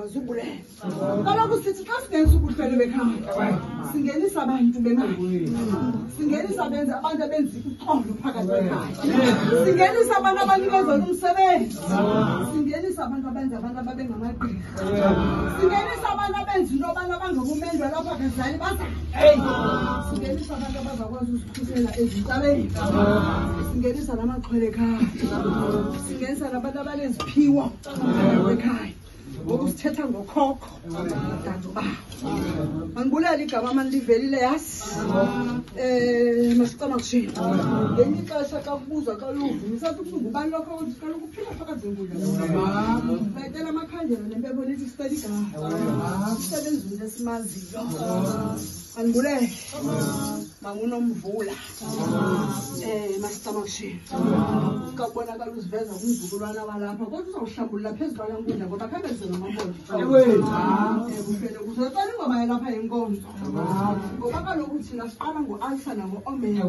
mazubule kaloku sithi xa singenza ubuhlelo bekhaya singenisa abantu bemali singenisa abantu abenza uxolo phakathi kwekhaya singenisa abantu abanikezela umsebenzi singenisa abantu abenza abantu ababengamagqirha singenisa abantu abenza into abantu abangobumendwe lapha kezali baza singenisa abantu abazakwazi ukusikhusela ezintabeni singenisa namaxhwele ekhaya singenisa nabantu abaneziphiwo ekhaya ngokusithetha ngokhokho dadu ba angibulela igama manilivelile yasi masicama kushini ngenye ixesha xa kubuza kaluvu nisathi ubuhlungu ubani lokho kaloku uphila phakathi enkundla bayitela amakhandlela nempebo nithi sicela igama isebenzini esimaziyo angibulele mangunomvula masicama kushini sikabonakala uziveza kumzukulwana walapha kodwa uzawuhlambulula phezulu kwala nkundla ngoba khambe zinamabona kuhlele kuzocela ingoma yalapha yenkonzo ngoba kaloku thina siqala ngo-alpha nango-omega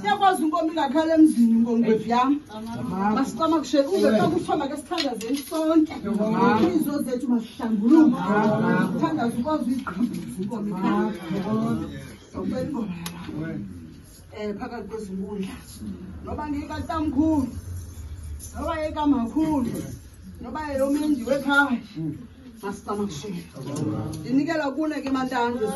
siyakwazi inkomo ingakhali emzini ngongqevu yam masicama kusheni uze xa kuthoma ke sithandazeni sonke izo zethu masihlambuluke sithandaze ukwazi uyigqibisa inkomo ekhaya socela ingoma yalapha phakathi kwezinkundla noba ngeyikatamkhulu noba yekamakhulu noba yeyomendi wekhaya masicama kusheni ndinikela kune ke mantando